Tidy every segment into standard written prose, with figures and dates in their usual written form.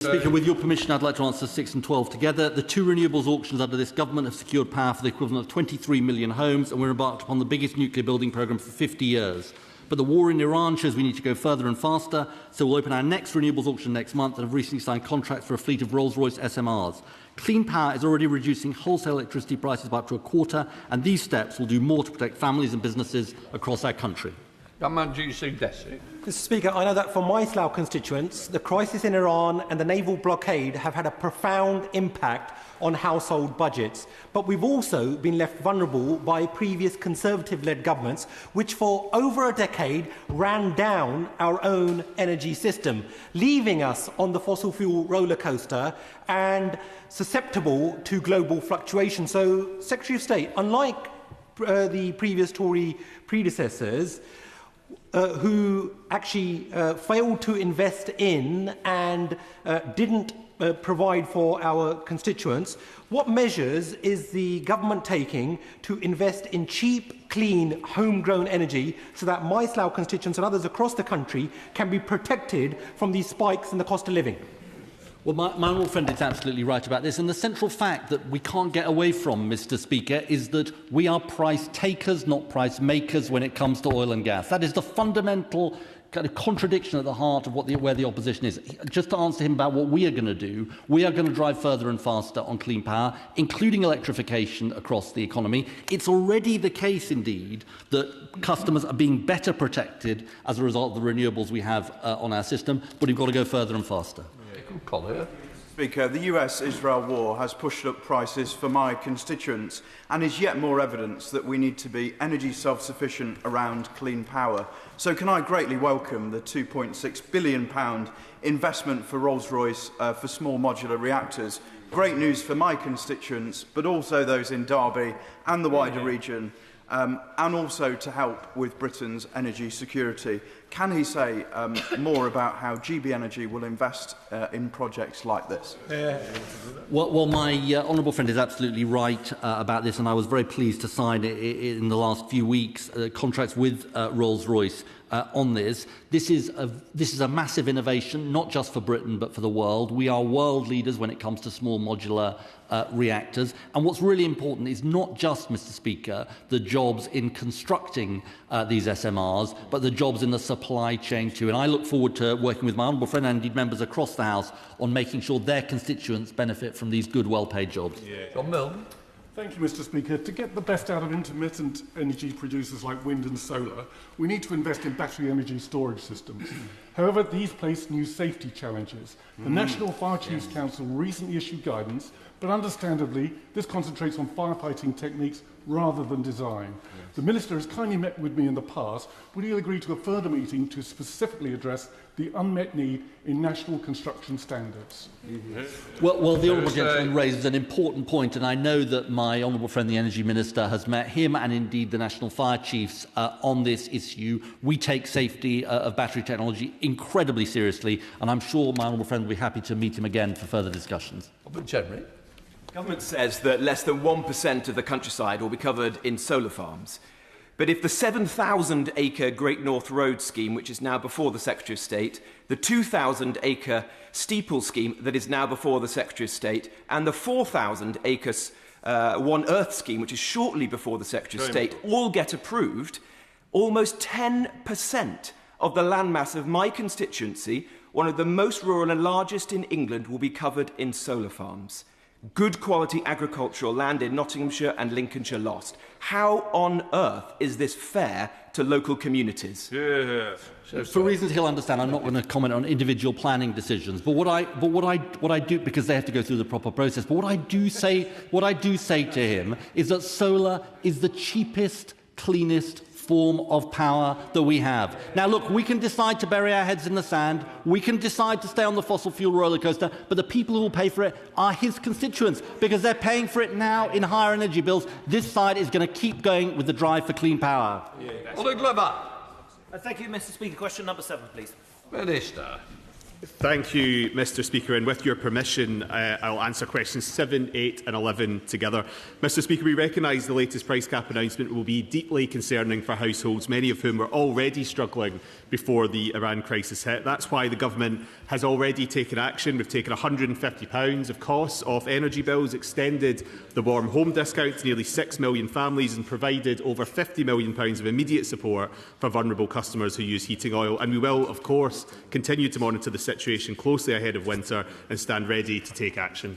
Speaker, with your permission, I'd like to answer 6 and 12 together. The two renewables auctions under this government have secured power for the equivalent of 23 million homes, and we're embarked upon the biggest nuclear building programme for 50 years. But the war in Iran shows we need to go further and faster, so we'll open our next renewables auction next month and have recently signed contracts for a fleet of Rolls-Royce SMRs. Clean power is already reducing wholesale electricity prices by up to a quarter, and these steps will do more to protect families and businesses across our country. Mr. Speaker, I know that for my Slough constituents, the crisis in Iran and the naval blockade have had a profound impact on household budgets. But we've also been left vulnerable by previous Conservative-led governments, which for over a decade ran down our own energy system, leaving us on the fossil fuel roller coaster and susceptible to global fluctuation. So, Secretary of State, unlike the previous Tory predecessors, who actually failed to invest in and didn't provide for our constituents, what measures is the government taking to invest in cheap, clean, homegrown energy so that my Slough constituents and others across the country can be protected from these spikes in the cost of living? Well, my honourable friend is absolutely right about this, and the central fact that we can't get away from, Mr. Speaker, is that we are price takers, not price makers, when it comes to oil and gas. That is the fundamental kind of contradiction at the heart of where the opposition is. Just to answer him about what we are going to do, we are going to drive further and faster on clean power, including electrification across the economy. It's already the case, indeed, that customers are being better protected as a result of the renewables we have on our system, but we've got to go further and faster. Speaker, the US-Israel war has pushed up prices for my constituents and is yet more evidence that we need to be energy self-sufficient around clean power. So can I greatly welcome the £2.6 billion investment for Rolls-Royce for small modular reactors. Great news for my constituents, but also those in Derby and the wider region, and also to help with Britain's energy security. Can he say more about how GB Energy will invest in projects like this? Well, my honourable friend is absolutely right about this, and I was very pleased to sign in the last few weeks contracts with Rolls-Royce on this. This is a massive innovation, not just for Britain but for the world. We are world leaders when it comes to small modular reactors. And what's really important is not just, Mr. Speaker, the jobs in constructing these SMRs, but the jobs in the supply chain too. And I look forward to working with my honourable friend and indeed members across the House on making sure their constituents benefit from these good, well-paid jobs. John Milne. Thank you, Mr. Speaker. To get the best out of intermittent energy producers like wind and solar, we need to invest in battery energy storage systems. However, these place new safety challenges. The National Fire Chiefs Council recently issued guidance, but understandably, this concentrates on firefighting techniques rather than design. The Minister has kindly met with me in the past. Would he agree to a further meeting to specifically address the unmet need in national construction standards? Well, the honourable gentleman raises an important point, and I know that my honourable friend, the Energy Minister, has met him and indeed the National Fire Chiefs on this issue. We take safety of battery technology incredibly seriously, and I'm sure my honourable friend will be happy to meet him again for further discussions. Jenrick. The government says that less than 1% of the countryside will be covered in solar farms. But if the 7,000-acre Great North Road scheme, which is now before the Secretary of State, the 2,000-acre Steeple scheme that is now before the Secretary of State, and the 4,000-acre One Earth scheme, which is shortly before the Secretary of State, all get approved, almost 10% of the landmass of my constituency, one of the most rural and largest in England, will be covered in solar farms. Good quality agricultural land in Nottinghamshire and Lincolnshire lost. How on earth is this fair to local communities? For reasons he'll understand, I'm not going to comment on individual planning decisions. But what I do, because they have to go through the proper process. But what I do say to him is that solar is the cheapest, cleanest form of power that we have. Now, look, we can decide to bury our heads in the sand. We can decide to stay on the fossil fuel roller coaster, but the people who will pay for it are his constituents because they're paying for it now in higher energy bills. This side is going to keep going with the drive for clean power. Thank you, Mr. Speaker. Question number 7, please. Minister, Thank you, Mr Speaker, and with your permission, I'll answer questions 7, 8 and 11 together. Mr Speaker, we recognise the latest price cap announcement will be deeply concerning for households, many of whom were already struggling before the Iran crisis hit. That's why the Government has already taken action. We've taken £150 of costs off energy bills, extended the warm home discount to nearly 6 million families and provided over £50 million of immediate support for vulnerable customers who use heating oil. And we will, of course, continue to monitor the situation closely ahead of winter and stand ready to take action.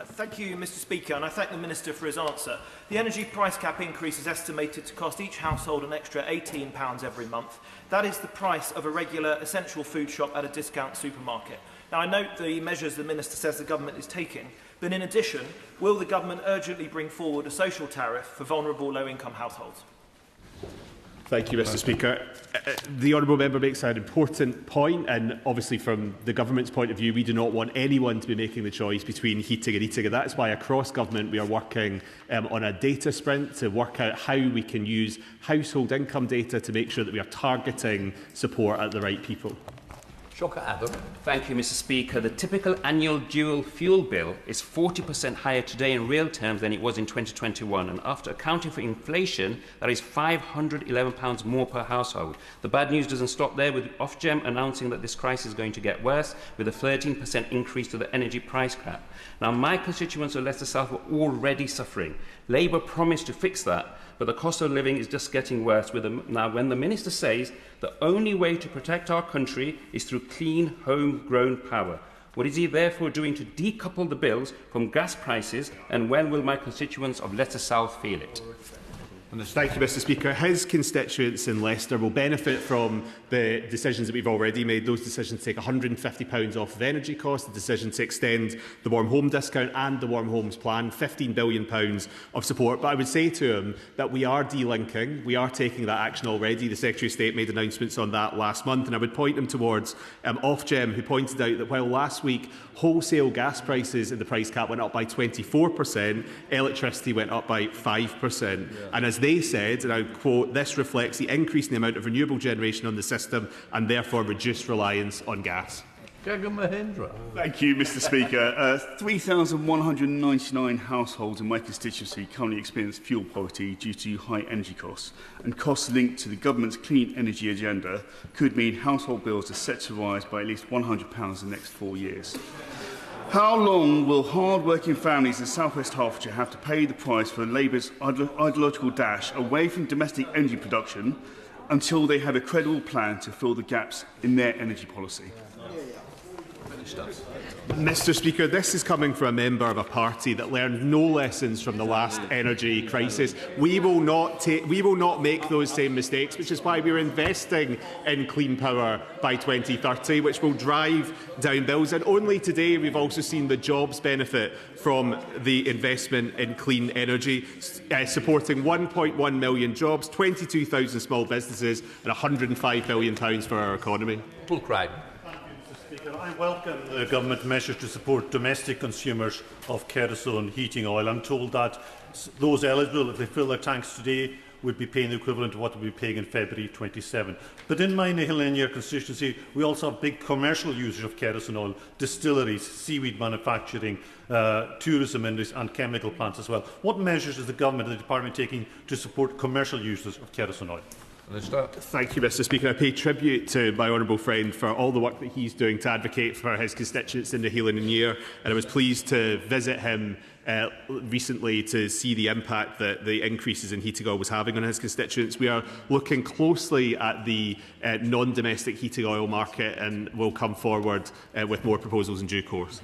Thank you, Mr Speaker, and I thank the Minister for his answer. The energy price cap increase is estimated to cost each household an extra £18 every month. That is the price of a regular essential food shop at a discount supermarket. Now, I note the measures the Minister says the Government is taking, but in addition, will the Government urgently bring forward a social tariff for vulnerable low-income households? Thank you, Mr Speaker. The honourable member makes an important point, and obviously from the Government's point of view, we do not want anyone to be making the choice between heating and eating, and that's why across Government we are working on a data sprint to work out how we can use household income data to make sure that we are targeting support at the right people. Thank you, Mr Speaker. The typical annual dual fuel bill is 40% higher today in real terms than it was in 2021, and after accounting for inflation, that is £511 more per household. The bad news doesn't stop there, with Ofgem announcing that this crisis is going to get worse with a 13% increase to the energy price cap. Now, my constituents of Leicester South were already suffering. Labour promised to fix that, but the cost of living is just getting worse. Now, when the Minister says the only way to protect our country is through clean, homegrown power, what is he therefore doing to decouple the bills from gas prices, and when will my constituents of Leicester South feel it? Thank you, Mr Speaker. His constituents in Leicester will benefit from the decisions that we've already made. Those decisions take £150 off of energy costs, the decision to extend the warm home discount and the warm homes plan, £15 billion of support. But I would say to him that we are delinking, we are taking that action already. The Secretary of State made announcements on that last month, and I would point him towards Ofgem, who pointed out that while last week wholesale gas prices in the price cap went up by 24%, electricity went up by 5%. And as they said, and I quote, "This reflects the increase in the amount of renewable generation on the system and therefore reduced reliance on gas." Thank you, Mr Speaker. 3,199 households in my constituency currently experience fuel poverty due to high energy costs, and costs linked to the Government's clean energy agenda could mean household bills are set to rise by at least £100 in the next 4 years. How long will hard-working families in South West Hertfordshire have to pay the price for Labour's ideological dash away from domestic energy production until they have a credible plan to fill the gaps in their energy policy? Mr Speaker, this is coming from a member of a party that learned no lessons from the last energy crisis. We will not make those same mistakes, which is why we are investing in clean power by 2030, which will drive down bills. And only today we've also seen the jobs benefit from the investment in clean energy, supporting 1.1 million jobs, 22,000 small businesses and £105 billion for our economy. I welcome the Government measures to support domestic consumers of kerosene heating oil. I'm told that those eligible, if they fill their tanks today, would be paying the equivalent of what they'll be paying in February 27. But in my Nihilinia constituency, we also have big commercial users of kerosene oil, distilleries, seaweed manufacturing, tourism industry and chemical plants as well. What measures is the Government and the Department taking to support commercial users of kerosene oil? Thank you, Mr Speaker. I pay tribute to my honourable friend for all the work that he's doing to advocate for his constituents in the Highland and Year, and I was pleased to visit him recently to see the impact that the increases in heating oil was having on his constituents. We are looking closely at the non-domestic heating oil market and will come forward with more proposals in due course.